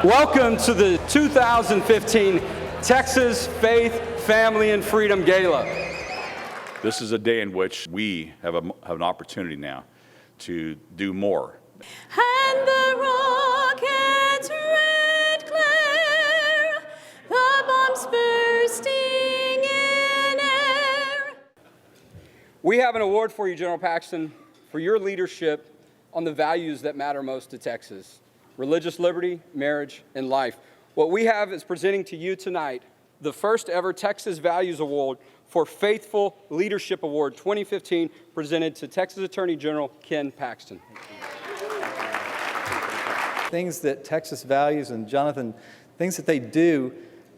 Welcome to the 2015 Texas Faith, Family, and Freedom Gala. This is a day in which we have an opportunity now to do more. And the rockets red glare, the bombs bursting in air. We have an award for you, General Paxton, for your leadership on the values that matter most to Texas: religious liberty, marriage, and life. What we have is presenting to you tonight the first ever Texas Values Award for Faithful Leadership Award 2015, presented to Texas Attorney General Ken Paxton. Things that Texas values, and Jonathan, things that they do,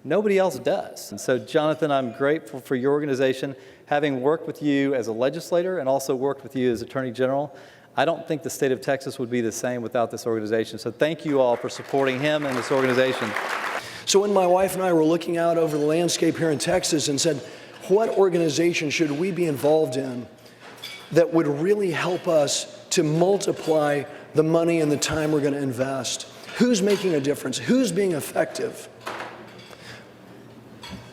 nobody else does. And so, Jonathan, I'm grateful for your organization. Having worked with you as a legislator and also worked with you as Attorney General, I don't think the state of Texas would be the same without this organization. So thank you all for supporting him and this organization. So when my wife and I were looking out over the landscape here in Texas and said, what organization should we be involved in that would really help us to multiply the money and the time we're going to invest? Who's making a difference? Who's being effective?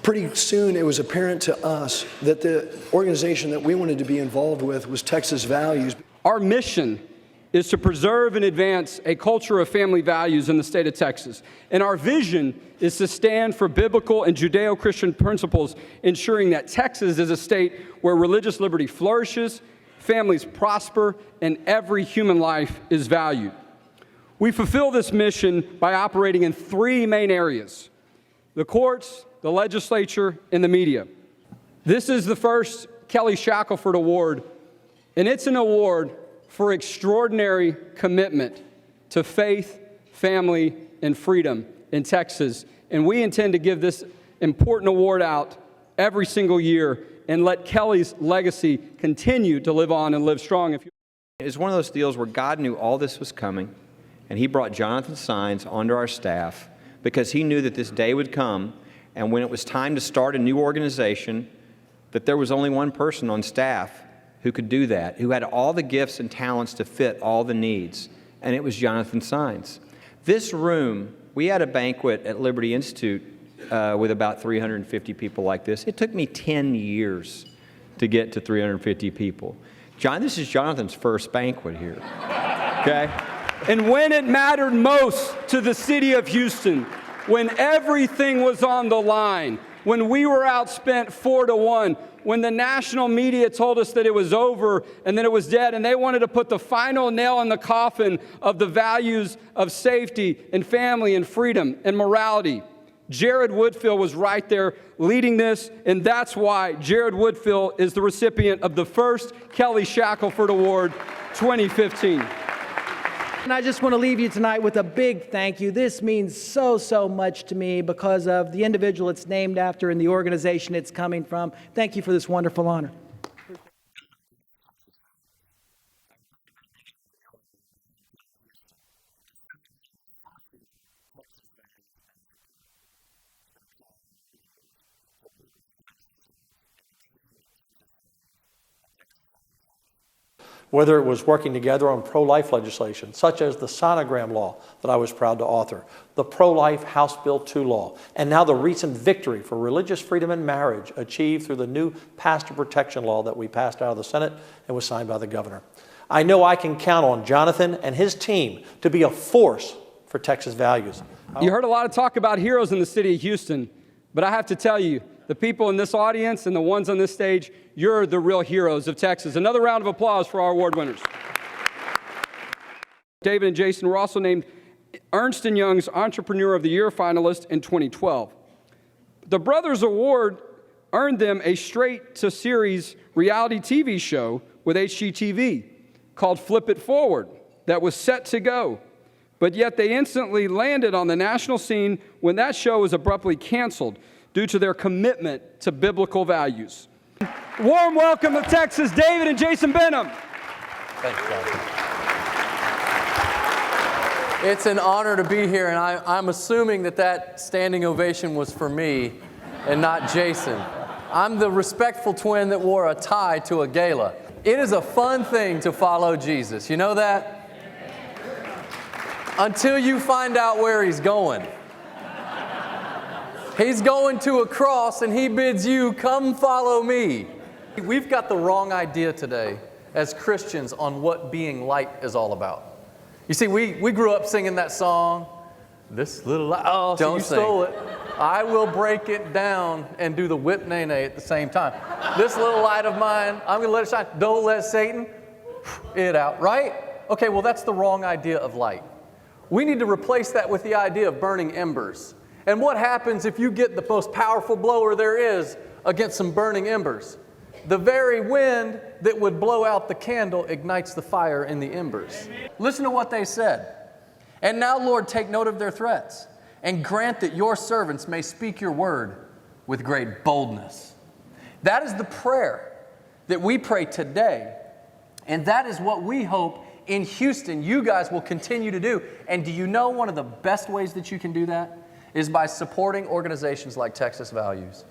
Pretty soon it was apparent to us that the organization that we wanted to be involved with was Texas Values. Our mission is to preserve and advance a culture of family values in the state of Texas. And our vision is to stand for biblical and Judeo-Christian principles, ensuring that Texas is a state where religious liberty flourishes, families prosper, and every human life is valued. We fulfill this mission by operating in three main areas: the courts, the legislature, and the media. This is the first Kelly Shackelford Award, and it's an award for extraordinary commitment to faith, family, and freedom in Texas. And we intend to give this important award out every single year and let Kelly's legacy continue to live on and live strong. It's one of those deals where God knew all this was coming, and he brought Jonathan Saenz onto our staff because he knew that this day would come, and when it was time to start a new organization, that there was only one person on staff who could do that, who had all the gifts and talents to fit all the needs, and it was Jonathan Saenz. This room, we had a banquet at Liberty Institute with about 350 people like this. It took me 10 years to get to 350 people. This is Jonathan's first banquet here, okay? And when it mattered most to the city of Houston, when everything was on the line, when we were outspent 4-1, when the national media told us that it was over and that it was dead, and they wanted to put the final nail in the coffin of the values of safety and family and freedom and morality, Jared Woodfill was right there leading this, and that's why Jared Woodfill is the recipient of the first Kelly Shackelford Award 2015. And I just want to leave you tonight with a big thank you. This means so, so much to me because of the individual it's named after and the organization it's coming from. Thank you for this wonderful honor. Whether it was working together on pro-life legislation, such as the sonogram law that I was proud to author, the pro-life House Bill 2 law, and now the recent victory for religious freedom and marriage achieved through the new pastor protection law that we passed out of the Senate and was signed by the governor. I know I can count on Jonathan and his team to be a force for Texas values. You heard a lot of talk about heroes in the city of Houston, but I have to tell you, the people in this audience and the ones on this stage, you're the real heroes of Texas. Another round of applause for our award winners. David and Jason were also named Ernst & Young's Entrepreneur of the Year finalist in 2012. The Brothers Award earned them a straight-to-series reality TV show with HGTV called Flip It Forward that was set to go. But yet they instantly landed on the national scene when that show was abruptly canceled due to their commitment to biblical values. Warm welcome to Texas, David and Jason Benham. Thanks, Jonathan. It's an honor to be here, and I'm assuming that standing ovation was for me and not Jason. I'm the respectful twin that wore a tie to a gala. It is a fun thing to follow Jesus. You know that? until you find out where he's going. He's going to a cross and he bids you, come follow me. We've got the wrong idea today as Christians on what being light is all about. You see, we grew up singing that song, this little light. Oh, so you stole it. I will break it down and do the whip nay nay at the same time. This little light of mine, I'm going to let it shine. Don't let Satan it out, right? Okay, well, that's the wrong idea of light. We need to replace that with the idea of burning embers. And what happens if you get the most powerful blower there is against some burning embers? The very wind that would blow out the candle ignites the fire in the embers. Listen to what they said. And now, Lord, take note of their threats, and grant that your servants may speak your word with great boldness. That is the prayer that we pray today, and that is what we hope in Houston you guys will continue to do. And do you know one of the best ways that you can do that is by supporting organizations like Texas Values.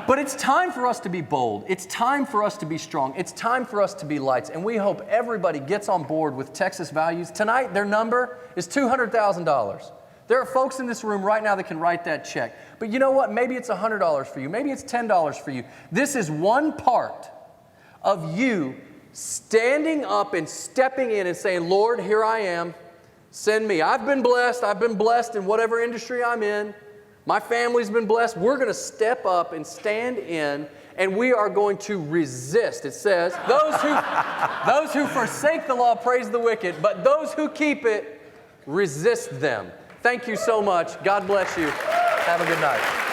But it's time for us to be bold. It's time for us to be strong. It's time for us to be lights. And we hope everybody gets on board with Texas Values. Tonight, their number is $200,000. There are folks in this room right now that can write that check. But you know what? Maybe it's $100 for you. Maybe it's $10 for you. This is one part of you standing up and stepping in and saying, Lord, here I am. Send me. I've been blessed. I've been blessed in whatever industry I'm in. My family's been blessed. We're going to step up and stand in, and we are going to resist. It says, those who forsake the law praise the wicked, but those who keep it resist them. Thank you so much. God bless you. Have a good night.